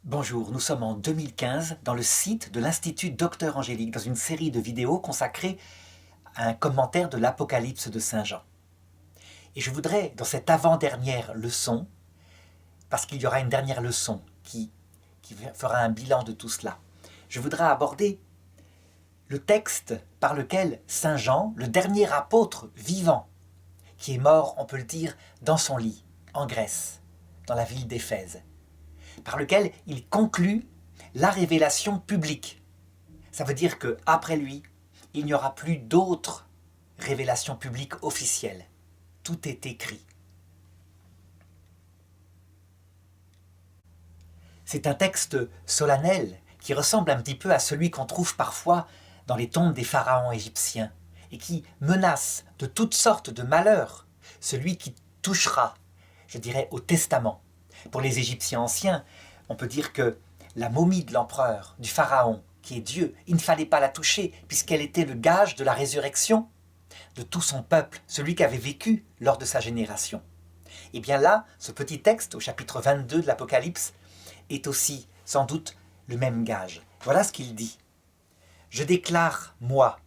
Bonjour, nous sommes en 2015 dans le site de l'Institut Docteur Angélique, dans une série de vidéos consacrée à un commentaire de l'Apocalypse de Saint Jean. Et je voudrais, dans cette avant-dernière leçon, parce qu'il y aura une dernière leçon qui fera un bilan de tout cela, je voudrais aborder le texte par lequel Saint Jean, le dernier apôtre vivant, qui est mort, on peut le dire, dans son lit, en Grèce, dans la ville d'Éphèse, par lequel il conclut la révélation publique. Ça veut dire qu'après lui, il n'y aura plus d'autres révélations publiques officielles. Tout est écrit. C'est un texte solennel qui ressemble un petit peu à celui qu'on trouve parfois dans les tombes des pharaons égyptiens et qui menace de toutes sortes de malheurs celui qui touchera, je dirais, au testament. Pour les Égyptiens anciens, on peut dire que la momie de l'empereur, du pharaon, qui est Dieu, il ne fallait pas la toucher puisqu'elle était le gage de la résurrection de tout son peuple, celui qui avait vécu lors de sa génération. Et bien là, ce petit texte au chapitre 22 de l'Apocalypse est aussi sans doute le même gage. Voilà ce qu'il dit. « Je déclare, moi,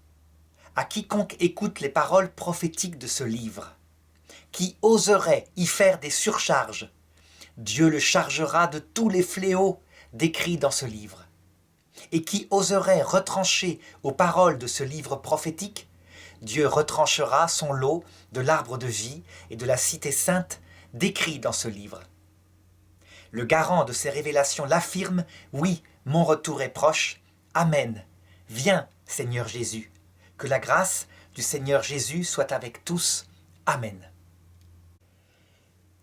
à quiconque écoute les paroles prophétiques de ce livre, qui oserait y faire des surcharges, Dieu le chargera de tous les fléaux décrits dans ce livre. Et qui oserait retrancher aux paroles de ce livre prophétique, Dieu retranchera son lot de l'arbre de vie et de la cité sainte décrits dans ce livre. Le garant de ces révélations l'affirme, oui, mon retour est proche. Amen. Viens, Seigneur Jésus. Que la grâce du Seigneur Jésus soit avec tous. Amen.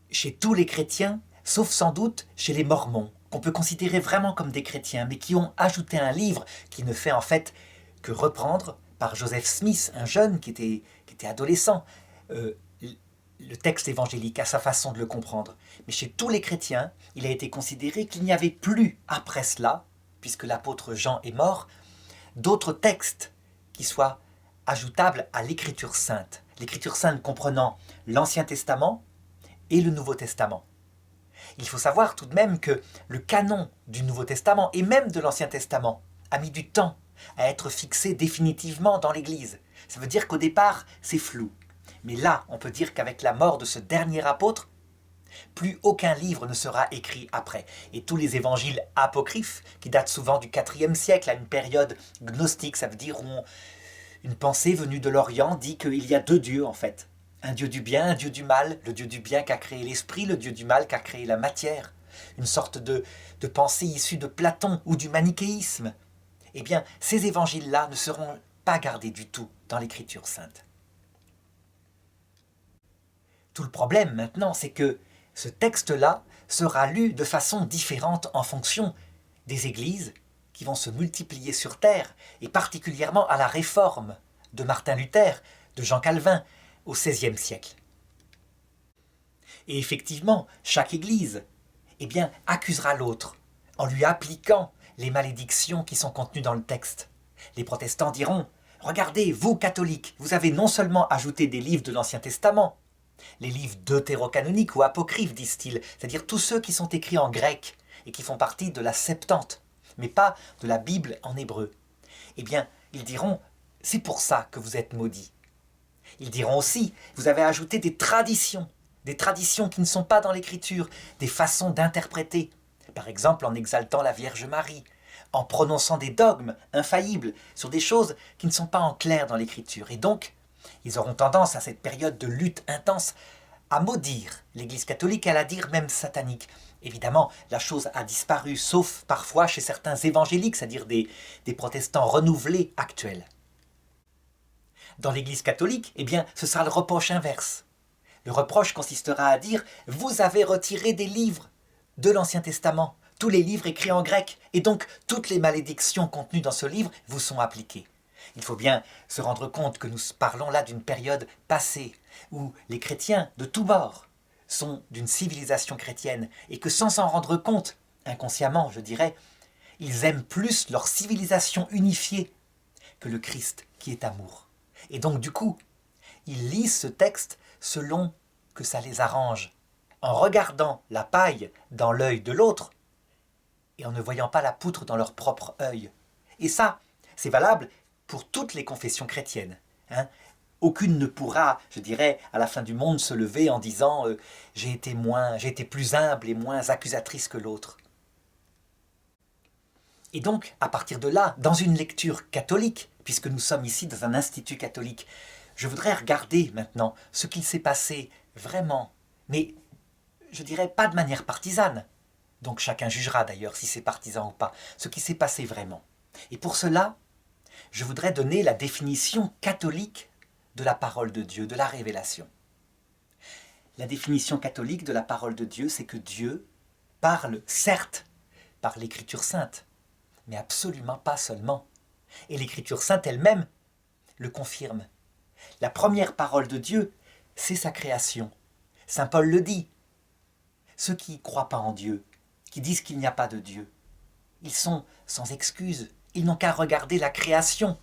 Chez tous les chrétiens, sauf sans doute chez les Mormons, qu'on peut considérer vraiment comme des chrétiens, mais qui ont ajouté un livre qui ne fait en fait que reprendre par Joseph Smith, un jeune qui était adolescent, le texte évangélique à sa façon de le comprendre. Mais chez tous les chrétiens, il a été considéré qu'il n'y avait plus après cela, puisque l'apôtre Jean est mort, d'autres textes qui soient ajoutables à l'Écriture sainte. L'Écriture sainte comprenant l'Ancien Testament et le Nouveau Testament. Il faut savoir tout de même que le canon du Nouveau Testament et même de l'Ancien Testament a mis du temps à être fixé définitivement dans l'Église. Ça veut dire qu'au départ, c'est flou. Mais là, on peut dire qu'avec la mort de ce dernier apôtre, plus aucun livre ne sera écrit après. Et tous les évangiles apocryphes, qui datent souvent du IVe siècle, à une période gnostique, ça veut dire où une pensée venue de l'Orient dit qu'il y a deux dieux en fait. Un dieu du bien, un dieu du mal, le dieu du bien qui a créé l'esprit, le dieu du mal qui a créé la matière. Une sorte de pensée issue de Platon ou du manichéisme. Eh bien, ces évangiles-là ne seront pas gardés du tout dans l'Écriture sainte. Tout le problème maintenant, c'est que ce texte-là sera lu de façon différente en fonction des églises qui vont se multiplier sur terre, et particulièrement à la réforme de Martin Luther, de Jean Calvin, au XVIe siècle. Et effectivement, chaque église accusera l'autre en lui appliquant les malédictions qui sont contenues dans le texte. Les protestants diront « Regardez, vous catholiques, vous avez non seulement ajouté des livres de l'Ancien Testament, les livres deutérocanoniques ou apocryphes, disent-ils, c'est-à-dire tous ceux qui sont écrits en grec et qui font partie de la Septante, mais pas de la Bible en hébreu. » Eh bien, ils diront « C'est pour ça que vous êtes maudits. » Ils diront aussi, vous avez ajouté des traditions qui ne sont pas dans l'Écriture, des façons d'interpréter, par exemple en exaltant la Vierge Marie, en prononçant des dogmes infaillibles sur des choses qui ne sont pas en clair dans l'Écriture. Et donc, ils auront tendance à cette période de lutte intense à maudire l'Église catholique, à la dire même satanique. Évidemment, la chose a disparu, sauf parfois chez certains évangéliques, c'est-à-dire des protestants renouvelés actuels. Dans l'Église catholique, ce sera le reproche inverse. Le reproche consistera à dire « Vous avez retiré des livres de l'Ancien Testament, tous les livres écrits en grec, et donc toutes les malédictions contenues dans ce livre vous sont appliquées. » Il faut bien se rendre compte que nous parlons là d'une période passée, où les chrétiens de tous bords sont d'une civilisation chrétienne, et que sans s'en rendre compte, inconsciemment je dirais, ils aiment plus leur civilisation unifiée que le Christ qui est amour. Et donc du coup, ils lisent ce texte selon que ça les arrange, en regardant la paille dans l'œil de l'autre, et en ne voyant pas la poutre dans leur propre œil. Et ça, c'est valable pour toutes les confessions chrétiennes. Hein. Aucune ne pourra, je dirais, à la fin du monde se lever en disant j'ai été plus humble et moins accusatrice que l'autre. Et donc, à partir de là, dans une lecture catholique, puisque nous sommes ici dans un institut catholique, je voudrais regarder maintenant ce qu'il s'est passé vraiment, mais je dirais pas de manière partisane. Donc chacun jugera d'ailleurs si c'est partisan ou pas, ce qui s'est passé vraiment. Et pour cela, je voudrais donner la définition catholique de la parole de Dieu, de la révélation. La définition catholique de la parole de Dieu, c'est que Dieu parle, certes, par l'Écriture sainte, mais absolument pas seulement. Et l'Écriture sainte elle-même le confirme. La première parole de Dieu, c'est sa création. Saint Paul le dit. Ceux qui ne croient pas en Dieu, qui disent qu'il n'y a pas de Dieu, ils sont sans excuse. Ils n'ont qu'à regarder la création.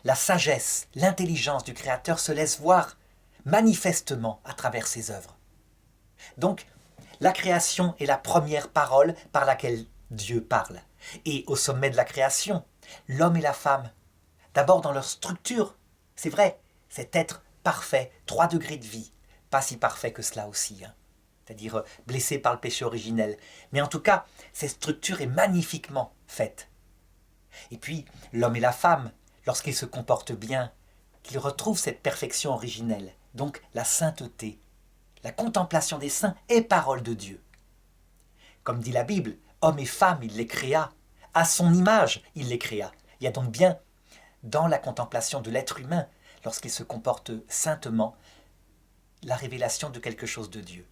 La sagesse, l'intelligence du Créateur se laisse voir manifestement à travers ses œuvres. Donc, la création est la première parole par laquelle Dieu parle. Et au sommet de la création, l'homme et la femme, d'abord dans leur structure, c'est vrai, cet être parfait, 3 degrés de vie, pas si parfait que cela aussi, hein. C'est-à-dire blessé par le péché originel. Mais en tout cas, cette structure est magnifiquement faite. Et puis, l'homme et la femme, lorsqu'ils se comportent bien, qu'ils retrouvent cette perfection originelle, donc la sainteté. La contemplation des saints est parole de Dieu. Comme dit la Bible, homme et femme, il les créa. À son image, il les créa. Il y a donc bien, dans la contemplation de l'être humain, lorsqu'il se comporte saintement, la révélation de quelque chose de Dieu.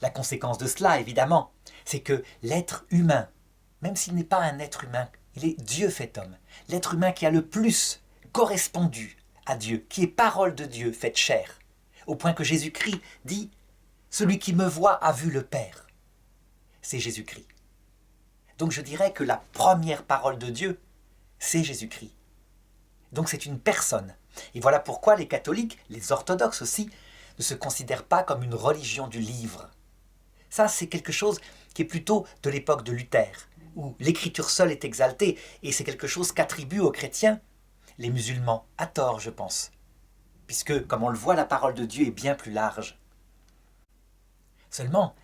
La conséquence de cela, évidemment, c'est que l'être humain, même s'il n'est pas un être humain, il est Dieu fait homme. L'être humain qui a le plus correspondu à Dieu, qui est parole de Dieu faite chair, au point que Jésus-Christ dit « Celui qui me voit a vu le Père ». C'est Jésus-Christ. Donc je dirais que la première parole de Dieu, c'est Jésus-Christ. Donc c'est une personne. Et voilà pourquoi les catholiques, les orthodoxes aussi, ne se considèrent pas comme une religion du livre. Ça, c'est quelque chose qui est plutôt de l'époque de Luther, où l'écriture seule est exaltée, et c'est quelque chose qu'attribuent aux chrétiens les musulmans, à tort, je pense. Puisque, comme on le voit, la parole de Dieu est bien plus large. Seulement,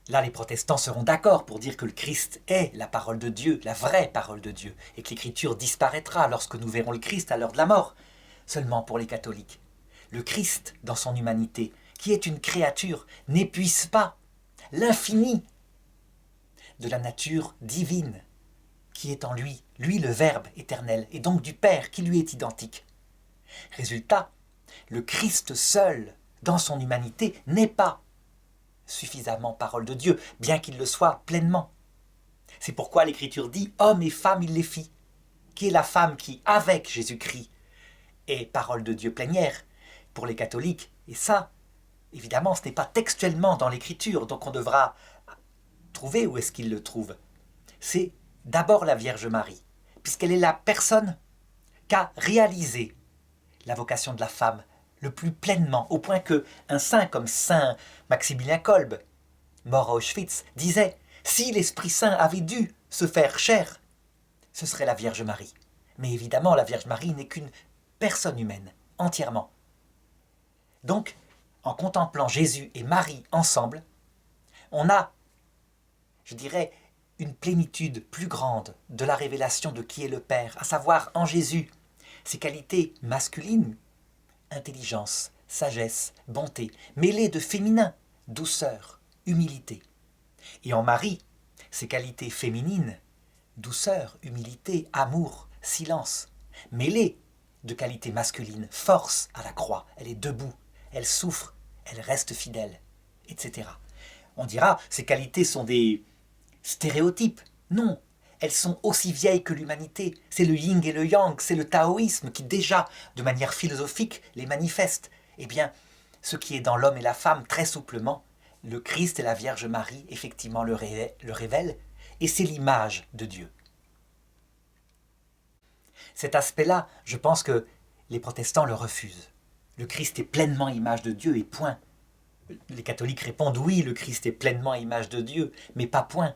là, les protestants seront d'accord pour dire que le Christ est la parole de Dieu, la vraie parole de Dieu, et que l'écriture disparaîtra lorsque nous verrons le Christ à l'heure de la mort. Seulement pour les catholiques, le Christ, dans son humanité, qui est une créature, n'épuise pas l'infini de la nature divine qui est en lui, lui le Verbe éternel, et donc du Père qui lui est identique. Résultat, le Christ seul, dans son humanité, n'est pas suffisamment parole de Dieu, bien qu'il le soit pleinement. C'est pourquoi l'Écriture dit « Hommes et femmes, il les fit », qui est la femme qui, avec Jésus-Christ, est parole de Dieu plénière pour les catholiques. Et ça, évidemment, ce n'est pas textuellement dans l'Écriture, donc on devra trouver où est-ce qu'il le trouve. C'est d'abord la Vierge Marie, puisqu'elle est la personne qui a réalisé la vocation de la femme le plus pleinement, au point qu'un saint comme saint Maximilien Kolbe, mort à Auschwitz, disait « Si l'Esprit Saint avait dû se faire chair, ce serait la Vierge Marie. » Mais évidemment, la Vierge Marie n'est qu'une personne humaine, entièrement. Donc, en contemplant Jésus et Marie ensemble, on a, je dirais, une plénitude plus grande de la révélation de qui est le Père, à savoir en Jésus, ses qualités masculines, intelligence, sagesse, bonté, mêlées de féminin, douceur, humilité. Et en Marie, ses qualités féminines, douceur, humilité, amour, silence, mêlées de qualités masculines, force à la croix, elle est debout, elle souffre, elle reste fidèle, etc. On dira, ces qualités sont des stéréotypes. Non, elles sont aussi vieilles que l'humanité. C'est le yin et le yang, c'est le taoïsme qui déjà, de manière philosophique, les manifeste. Eh bien, ce qui est dans l'homme et la femme, très souplement, le Christ et la Vierge Marie, effectivement, le révèlent, et c'est l'image de Dieu. Cet aspect-là, je pense que les protestants le refusent. Le Christ est pleinement image de Dieu, et point. Les catholiques répondent oui, le Christ est pleinement image de Dieu, mais pas point.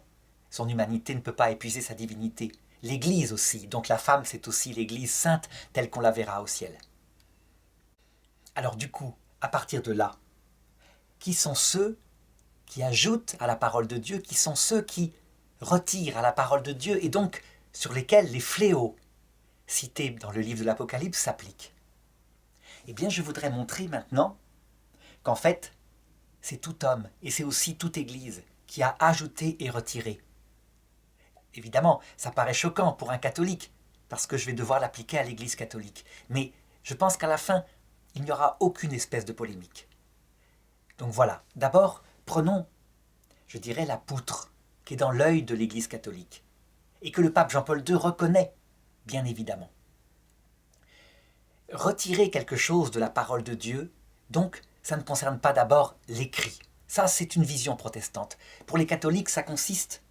Son humanité ne peut pas épuiser sa divinité. L'Église aussi, donc la femme c'est aussi l'Église sainte telle qu'on la verra au ciel. Alors du coup, à partir de là, qui sont ceux qui ajoutent à la parole de Dieu, qui sont ceux qui retirent à la parole de Dieu et donc sur lesquels les fléaux cités dans le livre de l'Apocalypse s'appliquent? Eh bien, je voudrais montrer maintenant qu'en fait, c'est tout homme et c'est aussi toute Église qui a ajouté et retiré. Évidemment, ça paraît choquant pour un catholique, parce que je vais devoir l'appliquer à l'Église catholique. Mais je pense qu'à la fin, il n'y aura aucune espèce de polémique. Donc voilà, d'abord, prenons, je dirais, la poutre qui est dans l'œil de l'Église catholique, et que le pape Jean-Paul II reconnaît, bien évidemment. Retirer quelque chose de la parole de Dieu, donc, ça ne concerne pas d'abord l'écrit. Ça, c'est une vision protestante. Pour les catholiques, ça consiste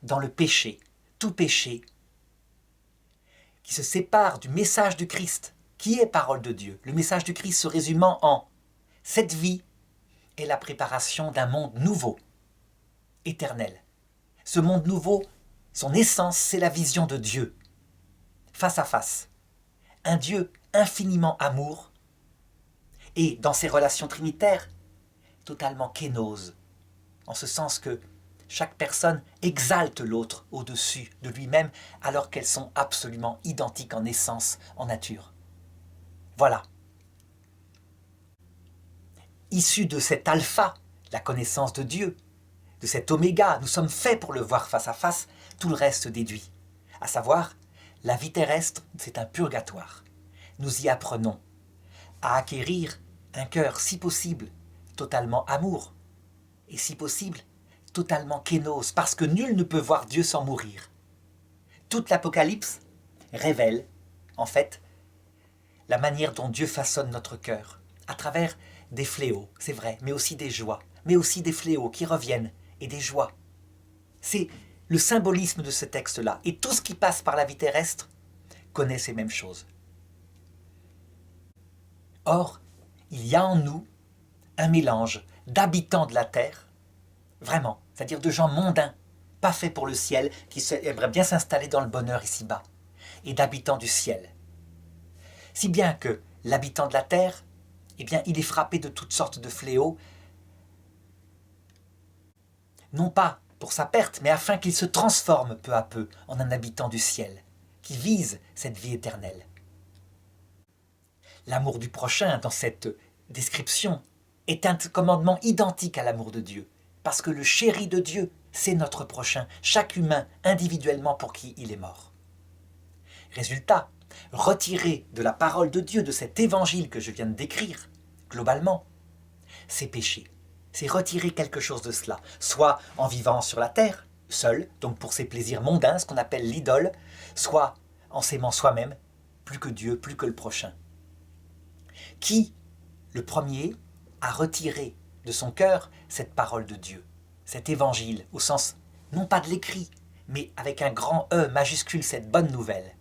dans le péché, tout péché, qui se sépare du message du Christ, qui est parole de Dieu. Le message du Christ se résumant en « cette vie est la préparation d'un monde nouveau, éternel ». Ce monde nouveau, son essence, c'est la vision de Dieu, face à face. Un Dieu infiniment amour, et dans ses relations trinitaires, totalement kénose, en ce sens que chaque personne exalte l'autre au-dessus de lui-même alors qu'elles sont absolument identiques en essence, en nature. Voilà. Issu de cet alpha, la connaissance de Dieu, de cet oméga, nous sommes faits pour le voir face à face, tout le reste déduit. À savoir, la vie terrestre, c'est un purgatoire. Nous y apprenons à acquérir un cœur, si possible, totalement amour, et si possible, totalement kénose, parce que nul ne peut voir Dieu sans mourir. Toute l'Apocalypse révèle, en fait, la manière dont Dieu façonne notre cœur, à travers des fléaux, c'est vrai, mais aussi des joies, mais aussi des fléaux qui reviennent, et des joies. C'est le symbolisme de ce texte-là, et tout ce qui passe par la vie terrestre connaît ces mêmes choses. Or, il y a en nous un mélange d'habitants de la terre, vraiment, c'est-à-dire de gens mondains, pas faits pour le ciel, qui aimeraient bien s'installer dans le bonheur ici-bas, et d'habitants du ciel. Si bien que l'habitant de la terre, eh bien, il est frappé de toutes sortes de fléaux, non pas pour sa perte, mais afin qu'il se transforme peu à peu en un habitant du ciel, qui vise cette vie éternelle. L'amour du prochain, dans cette description, est un commandement identique à l'amour de Dieu, parce que le chéri de Dieu, c'est notre prochain, chaque humain individuellement pour qui il est mort. Résultat, retirer de la parole de Dieu, de cet évangile que je viens de décrire, globalement, c'est pécher. C'est retirer quelque chose de cela, soit en vivant sur la terre, seul, donc pour ses plaisirs mondains, ce qu'on appelle l'idole, soit en s'aimant soi-même, plus que Dieu, plus que le prochain. Qui, le premier, a retiré de son cœur cette parole de Dieu, cet évangile, au sens non pas de l'écrit, mais avec un grand E majuscule, cette bonne nouvelle?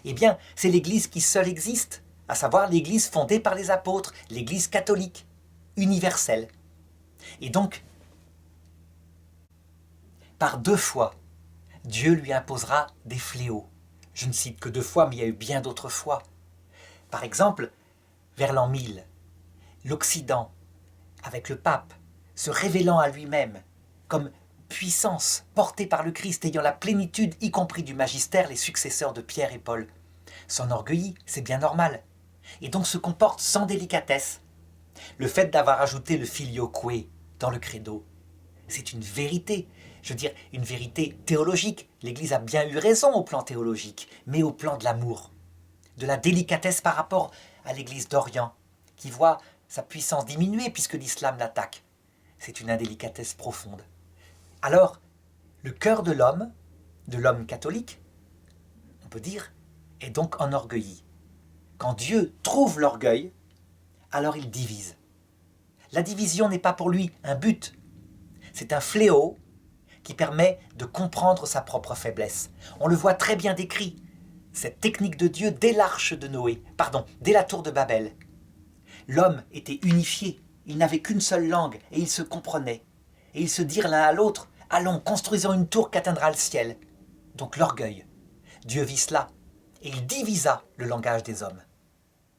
Eh bien, c'est l'Église qui seule existe, à savoir l'Église fondée par les apôtres, l'Église catholique, universelle. Et donc, par 2 fois, Dieu lui imposera des fléaux. Je ne cite que 2 fois, mais il y a eu bien d'autres fois. Par exemple, vers l'an 1000, l'Occident, avec le pape, se révélant à lui-même comme puissance portée par le Christ, ayant la plénitude, y compris du magistère, les successeurs de Pierre et Paul, s'enorgueillit, c'est bien normal, et donc se comporte sans délicatesse. Le fait d'avoir ajouté le filioque dans le credo, c'est une vérité, je veux dire une vérité théologique. L'Église a bien eu raison au plan théologique, mais au plan de l'amour, de la délicatesse par rapport à l'Église d'Orient, qui voit sa puissance diminuer puisque l'islam l'attaque. C'est une indélicatesse profonde. Alors, le cœur de l'homme catholique, on peut dire, est donc enorgueilli. Quand Dieu trouve l'orgueil, alors il divise. La division n'est pas pour lui un but, c'est un fléau qui permet de comprendre sa propre faiblesse. On le voit très bien décrit, cette technique de Dieu dès l'arche de Noé, dès la tour de Babel. L'homme était unifié, il n'avait qu'une seule langue et ils se comprenaient. Et ils se dirent l'un à l'autre, Allons, construisons une tour qu'atteindra le ciel. Donc l'orgueil. Dieu vit cela, et il divisa le langage des hommes,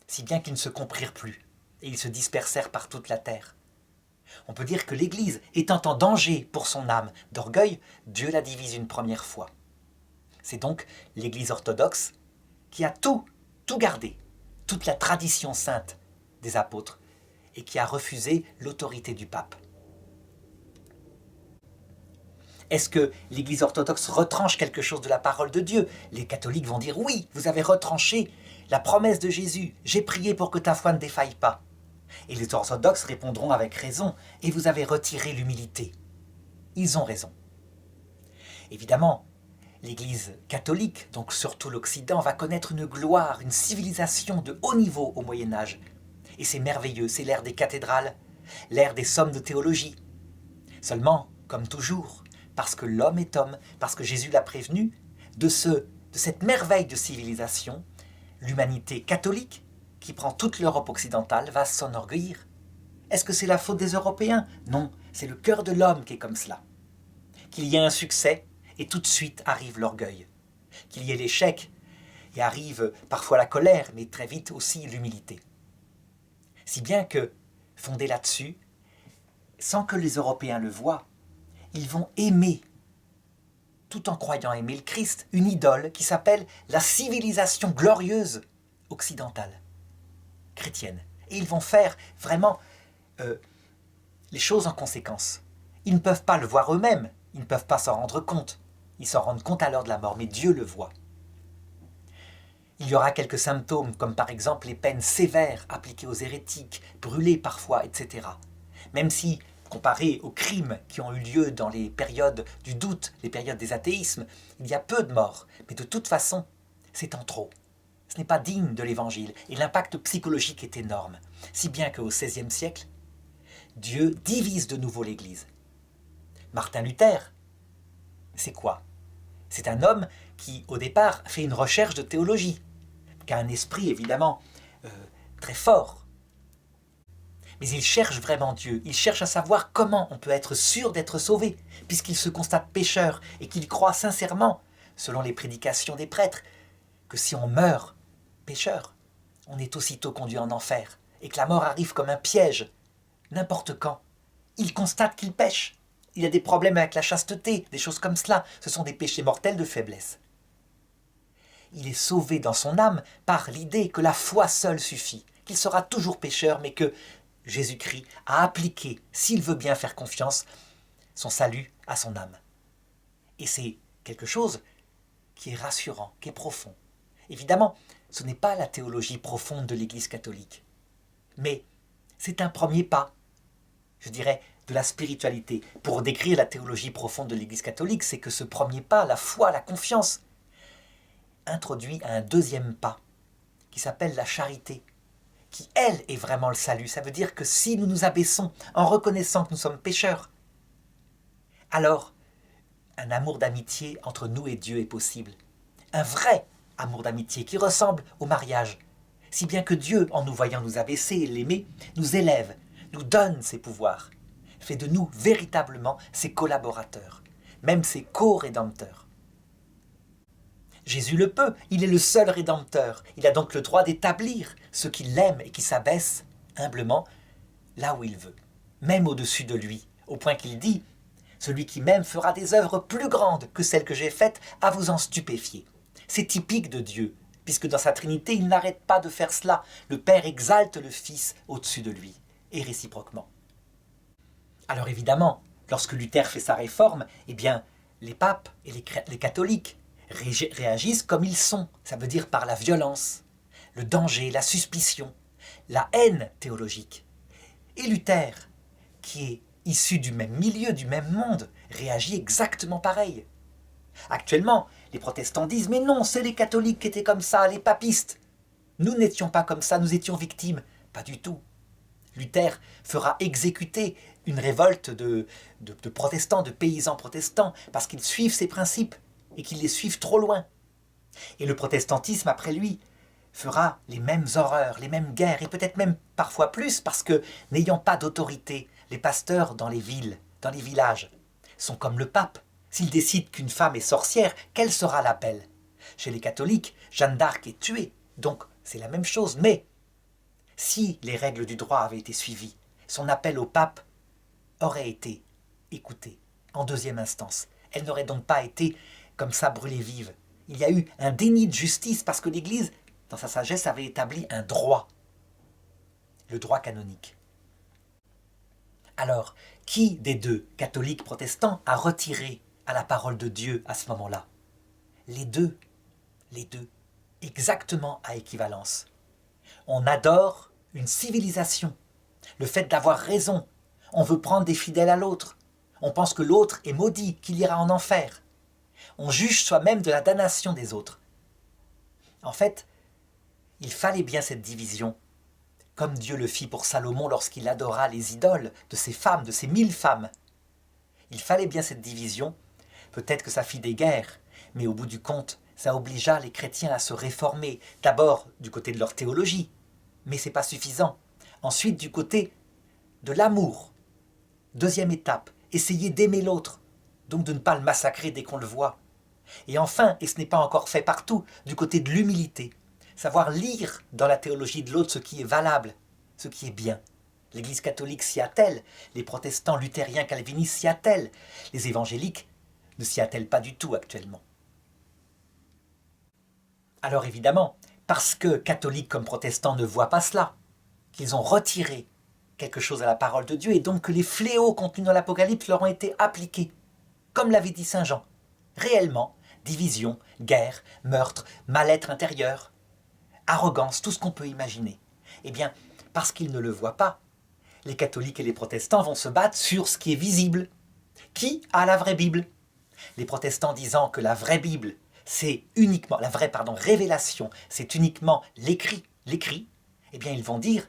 si bien qu'ils ne se comprirent plus, et ils se dispersèrent par toute la terre. On peut dire que l'Église, étant en danger pour son âme d'orgueil, Dieu la divise une première fois. C'est donc l'Église orthodoxe qui a tout gardé, toute la tradition sainte des apôtres, et qui a refusé l'autorité du pape. Est-ce que l'Église orthodoxe retranche quelque chose de la parole de Dieu? Les catholiques vont dire oui, vous avez retranché la promesse de Jésus, j'ai prié pour que ta foi ne défaille pas. Et les orthodoxes répondront avec raison, et vous avez retiré l'humilité. Ils ont raison. Évidemment, l'Église catholique, donc surtout l'Occident, va connaître une gloire, une civilisation de haut niveau au Moyen-Âge. Et c'est merveilleux, c'est l'ère des cathédrales, l'ère des sommes de théologie. Seulement, comme toujours, parce que l'homme est homme, parce que Jésus l'a prévenu, de cette merveille de civilisation, l'humanité catholique, qui prend toute l'Europe occidentale, va s'enorgueillir. Est-ce que c'est la faute des Européens? Non, c'est le cœur de l'homme qui est comme cela. Qu'il y ait un succès, et tout de suite arrive l'orgueil. Qu'il y ait l'échec, et arrive parfois la colère, mais très vite aussi l'humilité. Si bien que, fondé là-dessus, sans que les Européens le voient, ils vont aimer, tout en croyant aimer le Christ, une idole qui s'appelle la civilisation glorieuse occidentale, chrétienne. Et ils vont faire vraiment les choses en conséquence. Ils ne peuvent pas le voir eux-mêmes, ils ne peuvent pas s'en rendre compte. Ils s'en rendent compte à l'heure de la mort, mais Dieu le voit. Il y aura quelques symptômes, comme par exemple les peines sévères appliquées aux hérétiques, brûlés parfois, etc. Même si, comparé aux crimes qui ont eu lieu dans les périodes du doute, les périodes des athéismes, il y a peu de morts, mais de toute façon, c'est en trop. Ce n'est pas digne de l'Évangile, et l'impact psychologique est énorme, si bien qu'au XVIe siècle, Dieu divise de nouveau l'Église. Martin Luther, c'est quoi? C'est un homme qui, au départ, fait une recherche de théologie, qui a un esprit évidemment très fort. Mais il cherche vraiment Dieu, il cherche à savoir comment on peut être sûr d'être sauvé, puisqu'il se constate pécheur et qu'il croit sincèrement, selon les prédications des prêtres, que si on meurt pécheur, on est aussitôt conduit en enfer, et que la mort arrive comme un piège, n'importe quand. Il constate qu'il pêche, il a des problèmes avec la chasteté, des choses comme cela, ce sont des péchés mortels de faiblesse. Il est sauvé dans son âme par l'idée que la foi seule suffit, qu'il sera toujours pécheur, mais que Jésus-Christ a appliqué, s'il veut bien faire confiance, son salut à son âme. Et c'est quelque chose qui est rassurant, qui est profond. Évidemment, ce n'est pas la théologie profonde de l'Église catholique, mais c'est un premier pas, je dirais, de la spiritualité. Pour décrire la théologie profonde de l'Église catholique, c'est que ce premier pas, la foi, la confiance, introduit un deuxième pas, qui s'appelle la charité, qui, elle, est vraiment le salut. Ça veut dire que si nous nous abaissons en reconnaissant que nous sommes pécheurs, alors un amour d'amitié entre nous et Dieu est possible. Un vrai amour d'amitié qui ressemble au mariage. Si bien que Dieu, en nous voyant nous abaisser et l'aimer, nous élève, nous donne ses pouvoirs, fait de nous véritablement ses collaborateurs, même ses co-rédempteurs. Jésus le peut, il est le seul rédempteur. Il a donc le droit d'établir ceux qui l'aiment et qui s'abaissent humblement là où il veut, même au-dessus de lui, au point qu'il dit « Celui qui m'aime fera des œuvres plus grandes que celles que j'ai faites à vous en stupéfier. » C'est typique de Dieu, puisque dans sa Trinité, il n'arrête pas de faire cela. Le Père exalte le Fils au-dessus de lui, et réciproquement. Alors évidemment, lorsque Luther fait sa réforme, eh bien, les papes et les catholiques réagissent comme ils sont, ça veut dire par la violence, le danger, la suspicion, la haine théologique. Et Luther, qui est issu du même milieu, du même monde, réagit exactement pareil. Actuellement, les protestants disent « Mais non, c'est les catholiques qui étaient comme ça, les papistes. Nous n'étions pas comme ça, nous étions victimes. » Pas du tout. Luther fera exécuter une révolte de protestants, de paysans protestants, parce qu'ils suivent ses principes et qu'ils les suivent trop loin. Et le protestantisme, après lui, fera les mêmes horreurs, les mêmes guerres, et peut-être même parfois plus, parce que, n'ayant pas d'autorité, les pasteurs dans les villes, dans les villages, sont comme le pape. S'il décide qu'une femme est sorcière, quel sera l'appel? Chez les catholiques, Jeanne d'Arc est tuée, donc c'est la même chose. Mais si les règles du droit avaient été suivies, son appel au pape aurait été écouté en deuxième instance. Elle n'aurait donc pas été comme ça brûlée vive. Il y a eu un déni de justice parce que l'Église, dans sa sagesse, avait établi un droit, le droit canonique. Alors, qui des deux, catholiques, protestants, a retiré à la parole de Dieu à ce moment-là? Les deux, exactement à équivalence. On adore une civilisation, le fait d'avoir raison. On veut prendre des fidèles à l'autre. On pense que l'autre est maudit, qu'il ira en enfer. On juge soi-même de la damnation des autres. En fait, il fallait bien cette division, comme Dieu le fit pour Salomon lorsqu'il adora les idoles de ses femmes, de ses 1000 femmes. Il fallait bien cette division. Peut-être que ça fit des guerres, mais au bout du compte, ça obligea les chrétiens à se réformer, d'abord du côté de leur théologie, mais ce n'est pas suffisant. Ensuite, du côté de l'amour. Deuxième étape, essayer d'aimer l'autre, donc de ne pas le massacrer dès qu'on le voit. Et enfin, et ce n'est pas encore fait partout, du côté de l'humilité, savoir lire dans la théologie de l'autre ce qui est valable, ce qui est bien. L'Église catholique s'y attelle, les protestants luthériens calvinistes s'y attellent, les évangéliques ne s'y attellent pas du tout actuellement. Alors évidemment, parce que catholiques comme protestants ne voient pas cela, qu'ils ont retiré quelque chose à la parole de Dieu, et donc que les fléaux contenus dans l'Apocalypse leur ont été appliqués, comme l'avait dit Saint Jean. Réellement, division, guerre, meurtre, mal-être intérieur, arrogance, tout ce qu'on peut imaginer. Eh bien, parce qu'ils ne le voient pas, les catholiques et les protestants vont se battre sur ce qui est visible. Qui a la vraie Bible? Les protestants disant que la vraie Bible, c'est uniquement, la vraie révélation, c'est uniquement l'écrit, eh bien ils vont dire,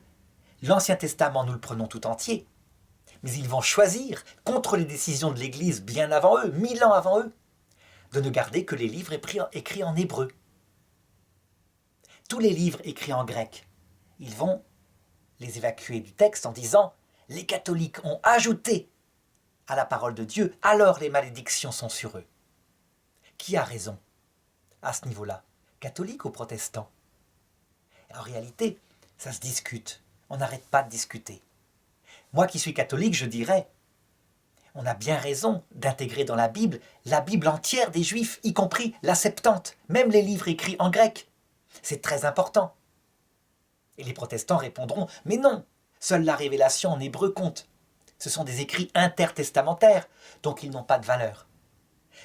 l'Ancien Testament nous le prenons tout entier, mais ils vont choisir, contre les décisions de l'Église bien avant eux, 1000 ans avant eux, de ne garder que les livres écrits en hébreu. Tous les livres écrits en grec, ils vont les évacuer du texte en disant « les catholiques ont ajouté à la parole de Dieu, alors les malédictions sont sur eux ». Qui a raison à ce niveau-là? Catholique ou protestant? En réalité, ça se discute. On n'arrête pas de discuter. Moi qui suis catholique, je dirais, on a bien raison d'intégrer dans la Bible entière des Juifs, y compris la Septante, même les livres écrits en grec. C'est très important. Et les protestants répondront, mais non, seule la révélation en hébreu compte. Ce sont des écrits intertestamentaires, donc ils n'ont pas de valeur.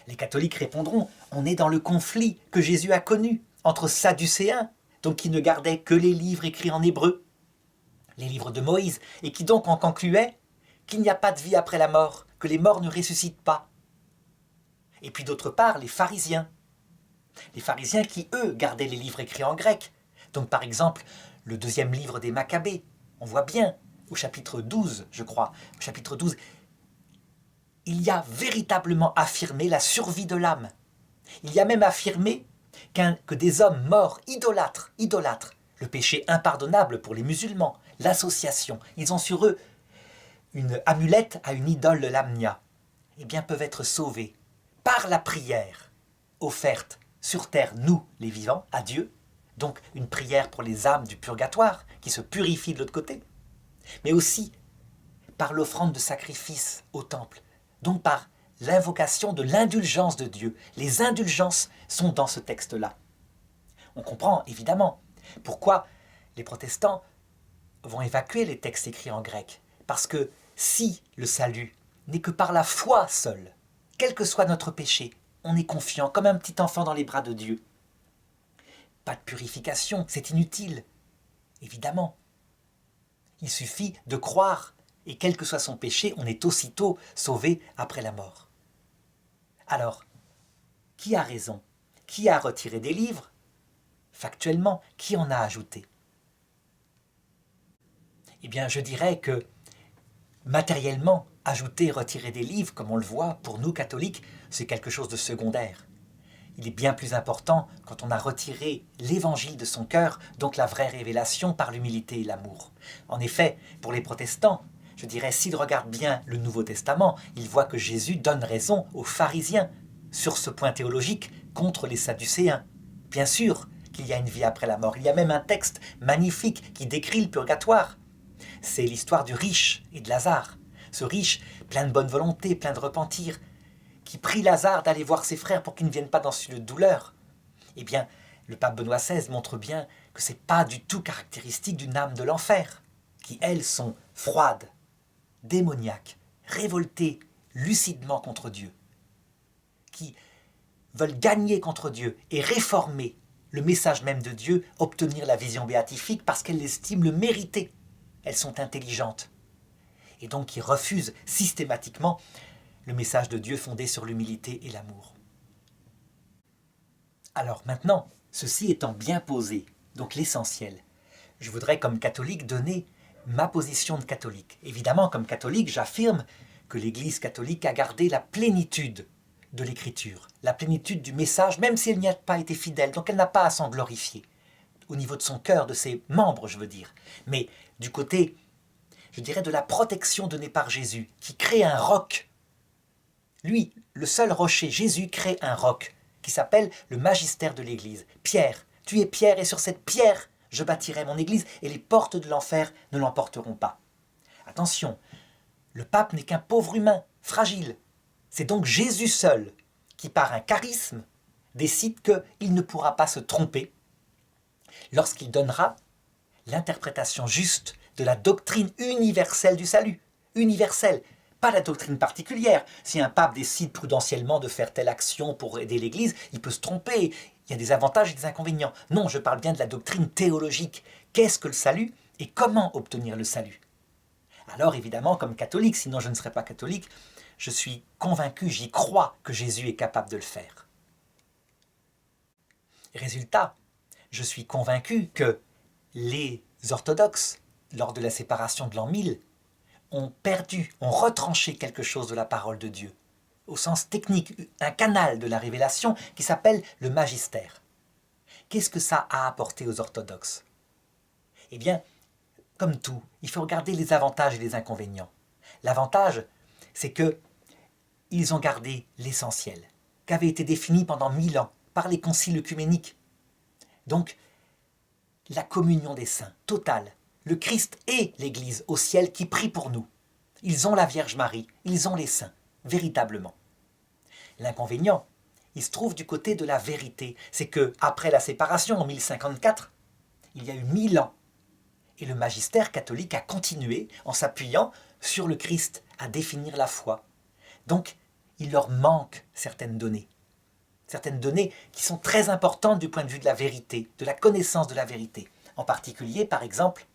Les catholiques répondront, on est dans le conflit que Jésus a connu entre Sadducéens, donc qui ne gardaient que les livres écrits en hébreu, les livres de Moïse, et qui donc en concluaient qu'il n'y a pas de vie après la mort, que les morts ne ressuscitent pas. Et puis d'autre part, les pharisiens qui, eux, gardaient les livres écrits en grec. Donc par exemple, le deuxième livre des Maccabées, on voit bien, au chapitre 12, je crois, au chapitre 12, il y a véritablement affirmé la survie de l'âme. Il y a même affirmé que des hommes morts, idolâtres, le péché impardonnable pour les musulmans, l'association, ils ont sur eux une amulette à une idole de Lamnia, eh bien peuvent être sauvés par la prière offerte sur terre, nous les vivants, à Dieu, donc une prière pour les âmes du purgatoire qui se purifient de l'autre côté, mais aussi par l'offrande de sacrifice au temple, donc par l'invocation de l'indulgence de Dieu. Les indulgences sont dans ce texte-là. On comprend évidemment pourquoi les protestants vont évacuer les textes écrits en grec. Parce que si le salut n'est que par la foi seule, quel que soit notre péché, on est confiant comme un petit enfant dans les bras de Dieu. Pas de purification, c'est inutile, évidemment. Il suffit de croire, et quel que soit son péché, on est aussitôt sauvé après la mort. Alors, qui a raison? Qui a retiré des livres? Factuellement, qui en a ajouté? Eh bien, je dirais que, matériellement, ajouter et retirer des livres, comme on le voit, pour nous catholiques, c'est quelque chose de secondaire. Il est bien plus important quand on a retiré l'évangile de son cœur, donc la vraie révélation par l'humilité et l'amour. En effet, pour les protestants, je dirais, s'il regarde bien le Nouveau Testament, il voit que Jésus donne raison aux pharisiens sur ce point théologique contre les Sadducéens. Bien sûr qu'il y a une vie après la mort. Il y a même un texte magnifique qui décrit le purgatoire. C'est l'histoire du riche et de Lazare. Ce riche, plein de bonne volonté, plein de repentir, qui prie Lazare d'aller voir ses frères pour qu'ils ne viennent pas dans une douleur. Eh bien, le pape Benoît XVI montre bien que ce n'est pas du tout caractéristique d'une âme de l'enfer, qui, elles, sont froides, démoniaques, révoltées lucidement contre Dieu, qui veulent gagner contre Dieu et réformer le message même de Dieu, obtenir la vision béatifique parce qu'elles l'estiment le mériter. Elles sont intelligentes. Et donc qui refusent systématiquement le message de Dieu fondé sur l'humilité et l'amour. Alors maintenant, ceci étant bien posé, donc l'essentiel, je voudrais comme catholique donner ma position de catholique. Évidemment, comme catholique, j'affirme que l'Église catholique a gardé la plénitude de l'Écriture, la plénitude du message, même si elle n'y a pas été fidèle, donc elle n'a pas à s'en glorifier, au niveau de son cœur, de ses membres, je veux dire. Mais du côté, je dirais, de la protection donnée par Jésus, qui crée un roc. Lui, le seul rocher, Jésus crée un roc, qui s'appelle le magistère de l'Église. Pierre, tu es Pierre, et sur cette pierre, je bâtirai mon Église, et les portes de l'enfer ne l'emporteront pas. Attention, le pape n'est qu'un pauvre humain, fragile. C'est donc Jésus seul qui, par un charisme, décide qu'il ne pourra pas se tromper lorsqu'il donnera l'interprétation juste de la doctrine universelle du salut. Universelle, pas la doctrine particulière. Si un pape décide prudentiellement de faire telle action pour aider l'Église, il peut se tromper. Il y a des avantages et des inconvénients. Non, je parle bien de la doctrine théologique. Qu'est-ce que le salut et comment obtenir le salut? Alors évidemment, comme catholique, sinon je ne serais pas catholique, je suis convaincu, j'y crois que Jésus est capable de le faire. Résultat, je suis convaincu que les orthodoxes, lors de la séparation de l'an 1000, ont perdu, ont retranché quelque chose de la parole de Dieu, au sens technique, un canal de la révélation qui s'appelle le magistère. Qu'est-ce que ça a apporté aux orthodoxes? Eh bien, comme tout, il faut regarder les avantages et les inconvénients. L'avantage, c'est que ils ont gardé l'essentiel, qui avait été défini pendant 1000 ans par les conciles œcuméniques. Donc, la communion des saints, totale. Le Christ et l'Église au ciel qui prie pour nous. Ils ont la Vierge Marie, ils ont les saints, véritablement. L'inconvénient, il se trouve du côté de la vérité. C'est que après la séparation en 1054, il y a eu 1000 ans. Et le magistère catholique a continué en s'appuyant sur le Christ à définir la foi. Donc, il leur manque certaines données qui sont très importantes du point de vue de la vérité, de la connaissance de la vérité. En particulier, par exemple,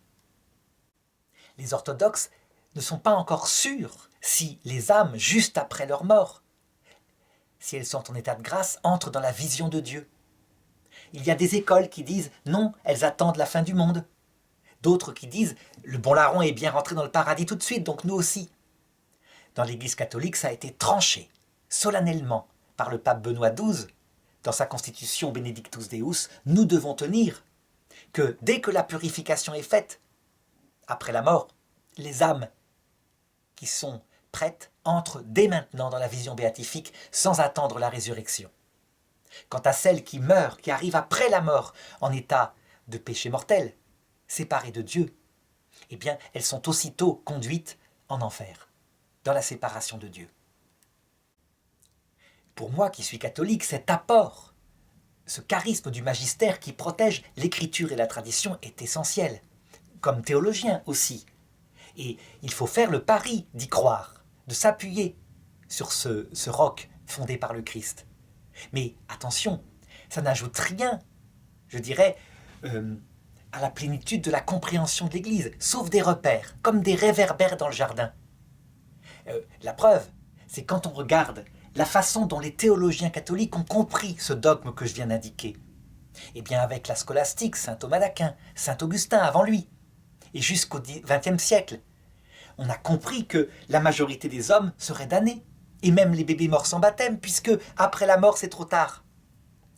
les orthodoxes ne sont pas encore sûrs si les âmes, juste après leur mort, si elles sont en état de grâce, entrent dans la vision de Dieu. Il y a des écoles qui disent non, elles attendent la fin du monde. D'autres qui disent le bon larron est bien rentré dans le paradis tout de suite, donc nous aussi. Dans l'Église catholique, ça a été tranché solennellement par le pape Benoît XII. Dans sa constitution Benedictus Deus, nous devons tenir que dès que la purification est faite, après la mort, les âmes qui sont prêtes entrent dès maintenant dans la vision béatifique sans attendre la résurrection. Quant à celles qui meurent, qui arrivent après la mort en état de péché mortel, séparées de Dieu, eh bien, elles sont aussitôt conduites en enfer, dans la séparation de Dieu. Pour moi qui suis catholique, cet apport, ce charisme du magistère qui protège l'écriture et la tradition est essentiel, comme théologien aussi. Et il faut faire le pari d'y croire, de s'appuyer sur ce roc fondé par le Christ. Mais attention, ça n'ajoute rien, je dirais, à la plénitude de la compréhension de l'Église, sauf des repères, comme des réverbères dans le jardin. La preuve, c'est quand on regarde la façon dont les théologiens catholiques ont compris ce dogme que je viens d'indiquer. Eh bien, avec la scolastique, saint Thomas d'Aquin, saint Augustin avant lui, et jusqu'au XXe siècle, on a compris que la majorité des hommes seraient damnés, et même les bébés morts sans baptême, puisque après la mort, c'est trop tard.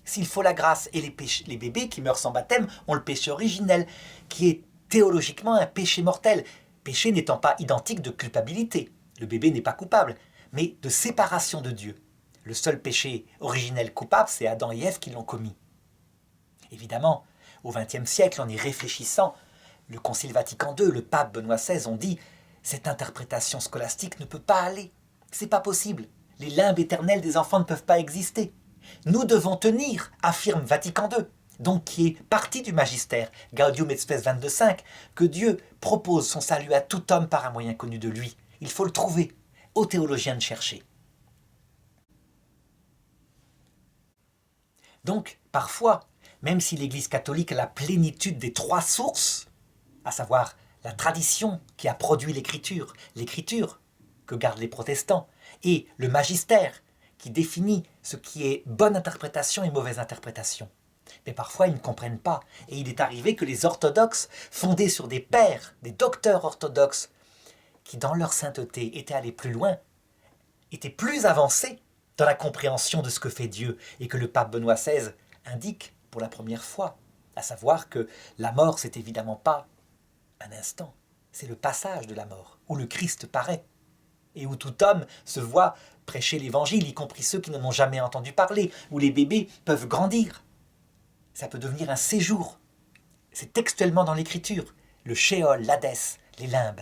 S'il faut la grâce, et les bébés qui meurent sans baptême ont le péché originel, qui est théologiquement un péché mortel. Péché n'étant pas identique de culpabilité. Le bébé n'est pas coupable, mais de séparation de Dieu. Le seul péché originel coupable, c'est Adam et Ève qui l'ont commis. Évidemment, au XXe siècle, en y réfléchissant, le Concile Vatican II, le pape Benoît XVI ont dit « Cette interprétation scolastique ne peut pas aller. C'est pas possible. Les limbes éternelles des enfants ne peuvent pas exister. Nous devons tenir, affirme Vatican II, donc qui est parti du magistère, Gaudium et Spes 22.5, que Dieu propose son salut à tout homme par un moyen connu de lui. Il faut le trouver, aux théologiens de chercher. » Donc, parfois, même si l'Église catholique a la plénitude des trois sources, à savoir la tradition qui a produit l'écriture que gardent les protestants, et le magistère qui définit ce qui est bonne interprétation et mauvaise interprétation. Mais parfois, ils ne comprennent pas. Et il est arrivé que les orthodoxes, fondés sur des pères, des docteurs orthodoxes, qui dans leur sainteté étaient allés plus loin, étaient plus avancés dans la compréhension de ce que fait Dieu, et que le pape Benoît XVI indique pour la première fois, à savoir que la mort, c'est évidemment pas un instant, c'est le passage de la mort, où le Christ paraît, et où tout homme se voit prêcher l'évangile, y compris ceux qui n'en ont jamais entendu parler, où les bébés peuvent grandir. Ça peut devenir un séjour. C'est textuellement dans l'Écriture, le Sheol, l'Hadès, les limbes,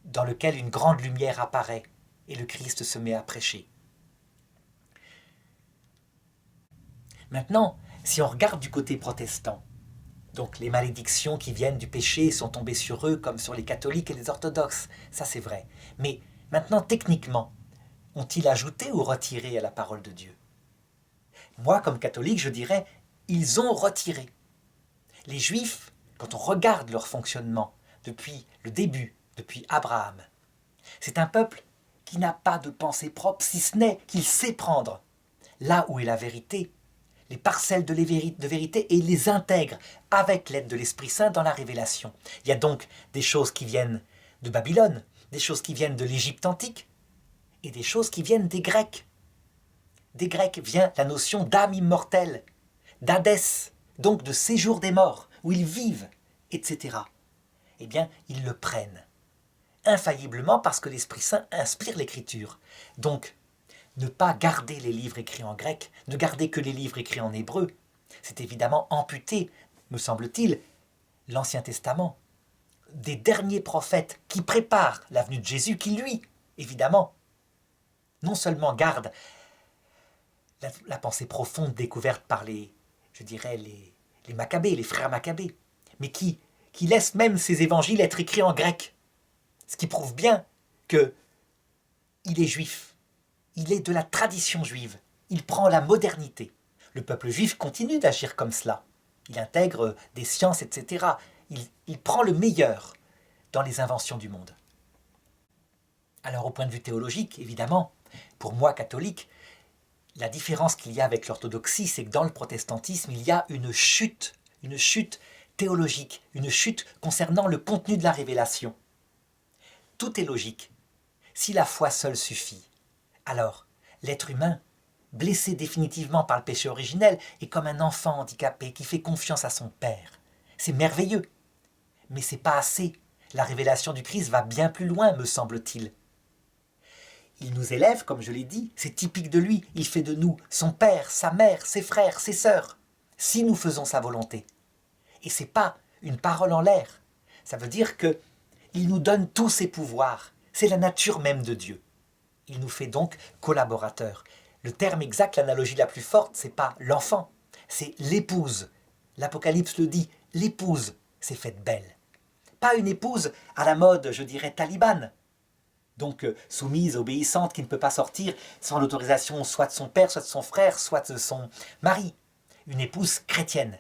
dans lequel une grande lumière apparaît, et le Christ se met à prêcher. Maintenant, si on regarde du côté protestant, donc les malédictions qui viennent du péché sont tombées sur eux comme sur les catholiques et les orthodoxes, ça c'est vrai. Mais maintenant, techniquement, ont-ils ajouté ou retiré à la parole de Dieu? Moi, comme catholique, je dirais, ils ont retiré. Les Juifs, quand on regarde leur fonctionnement depuis le début, depuis Abraham, c'est un peuple qui n'a pas de pensée propre, si ce n'est qu'il sait prendre là où est la vérité, les parcelles de vérité et les intègre avec l'aide de l'Esprit Saint dans la révélation. Il y a donc des choses qui viennent de Babylone, des choses qui viennent de l'Égypte antique et des choses qui viennent des Grecs. Des Grecs vient la notion d'âme immortelle, d'Hadès, donc de séjour des morts, où ils vivent, etc. Eh bien, ils le prennent infailliblement parce que l'Esprit Saint inspire l'Écriture. Donc, ne pas garder les livres écrits en grec, ne garder que les livres écrits en hébreu, c'est évidemment amputer, me semble-t-il, l'Ancien Testament, des derniers prophètes qui préparent la venue de Jésus, qui lui, évidemment, non seulement garde la pensée profonde découverte par les Maccabées, les frères Maccabées, mais qui laisse même ces évangiles être écrits en grec, ce qui prouve bien qu'il est juif. Il est de la tradition juive. Il prend la modernité. Le peuple juif continue d'agir comme cela. Il intègre des sciences, etc. Il prend le meilleur dans les inventions du monde. Alors, au point de vue théologique, évidemment, pour moi, catholique, la différence qu'il y a avec l'orthodoxie, c'est que dans le protestantisme, il y a une chute théologique, une chute concernant le contenu de la révélation. Tout est logique. Si la foi seule suffit, alors, l'être humain, blessé définitivement par le péché originel, est comme un enfant handicapé qui fait confiance à son père. C'est merveilleux, mais c'est pas assez. La révélation du Christ va bien plus loin, me semble-t-il. Il nous élève, comme je l'ai dit, c'est typique de lui. Il fait de nous son père, sa mère, ses frères, ses sœurs, si nous faisons sa volonté. Et c'est pas une parole en l'air. Ça veut dire que il nous donne tous ses pouvoirs. C'est la nature même de Dieu. Il nous fait donc collaborateurs. Le terme exact, l'analogie la plus forte, c'est pas l'enfant, c'est l'épouse. L'Apocalypse le dit, l'épouse s'est faite belle. Pas une épouse à la mode, je dirais, talibane. Donc soumise, obéissante, qui ne peut pas sortir sans l'autorisation soit de son père, soit de son frère, soit de son mari. Une épouse chrétienne.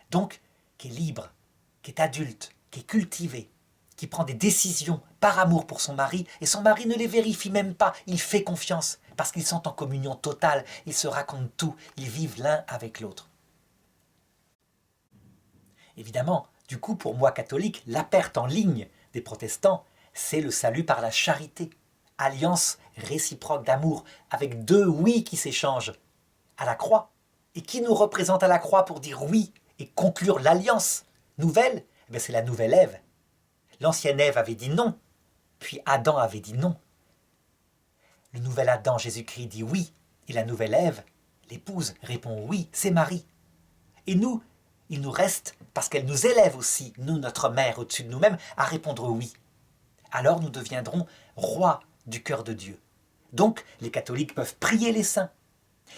Donc, qui est libre, qui est adulte, qui est cultivée, qui prend des décisions par amour pour son mari, et son mari ne les vérifie même pas, il fait confiance, parce qu'ils sont en communion totale, ils se racontent tout, ils vivent l'un avec l'autre. Évidemment, du coup, pour moi catholique, la perte en ligne des protestants, c'est le salut par la charité, alliance réciproque d'amour, avec deux oui qui s'échangent à la croix, et qui nous représente à la croix pour dire oui, et conclure l'alliance nouvelle, c'est la nouvelle Ève. L'ancienne Ève avait dit non, puis Adam avait dit non. Le nouvel Adam, Jésus-Christ, dit oui, et la nouvelle Ève, l'épouse, répond oui, c'est Marie. Et nous, il nous reste, parce qu'elle nous élève aussi, nous, notre mère, au-dessus de nous-mêmes, à répondre oui. Alors nous deviendrons rois du cœur de Dieu. Donc, les catholiques peuvent prier les saints,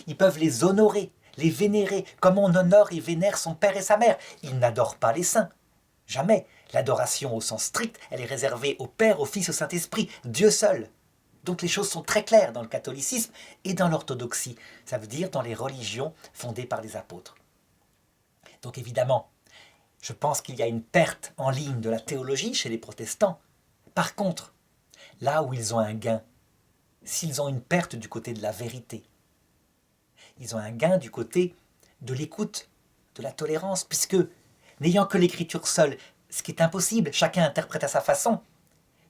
ils peuvent les honorer, les vénérer, comme on honore et vénère son père et sa mère. Ils n'adorent pas les saints, jamais. L'adoration au sens strict, elle est réservée au Père, au Fils, au Saint-Esprit, Dieu seul. Donc les choses sont très claires dans le catholicisme et dans l'orthodoxie, ça veut dire dans les religions fondées par les apôtres. Donc évidemment, je pense qu'il y a une perte en ligne de la théologie chez les protestants. Par contre, là où ils ont un gain, s'ils ont une perte du côté de la vérité, ils ont un gain du côté de l'écoute, de la tolérance, puisque n'ayant que l'écriture seule, ce qui est impossible, chacun interprète à sa façon,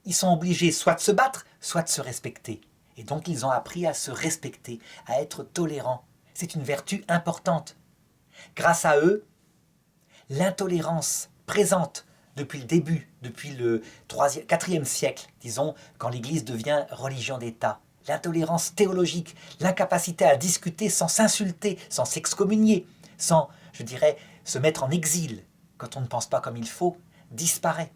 ils sont obligés soit de se battre, soit de se respecter. Et donc ils ont appris à se respecter, à être tolérants. C'est une vertu importante. Grâce à eux, l'intolérance présente depuis le début, depuis le 4e siècle, disons, quand l'Église devient religion d'État, l'intolérance théologique, l'incapacité à discuter sans s'insulter, sans s'excommunier, sans, je dirais, se mettre en exil quand on ne pense pas comme il faut, disparaît.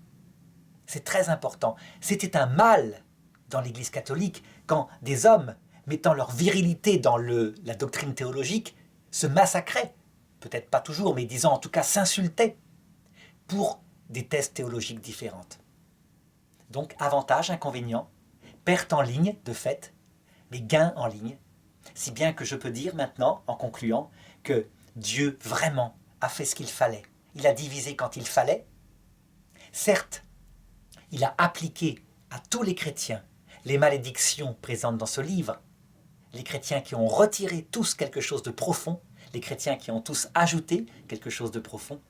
C'est très important. C'était un mal dans l'Église catholique quand des hommes, mettant leur virilité dans la doctrine théologique, se massacraient, peut-être pas toujours, mais disons en tout cas s'insultaient pour des thèses théologiques différentes. Donc avantages, inconvénients, perte en ligne de fait, mais gains en ligne, si bien que je peux dire maintenant, en concluant, que Dieu vraiment a fait ce qu'il fallait. Il a divisé quand il fallait. Certes, il a appliqué à tous les chrétiens les malédictions présentes dans ce livre, les chrétiens qui ont retiré tous quelque chose de profond, les chrétiens qui ont tous ajouté quelque chose de profond.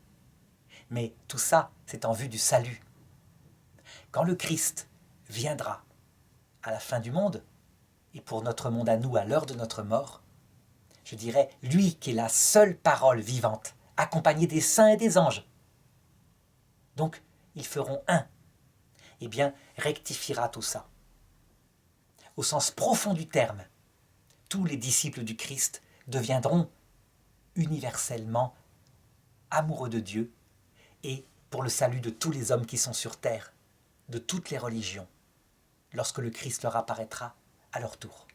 Mais tout ça, c'est en vue du salut. Quand le Christ viendra à la fin du monde, et pour notre monde à nous, à l'heure de notre mort, je dirais, lui qui est la seule parole vivante, accompagné des saints et des anges. Donc, ils feront un. Eh bien, rectifiera tout ça. Au sens profond du terme, tous les disciples du Christ deviendront universellement amoureux de Dieu et pour le salut de tous les hommes qui sont sur terre, de toutes les religions, lorsque le Christ leur apparaîtra à leur tour.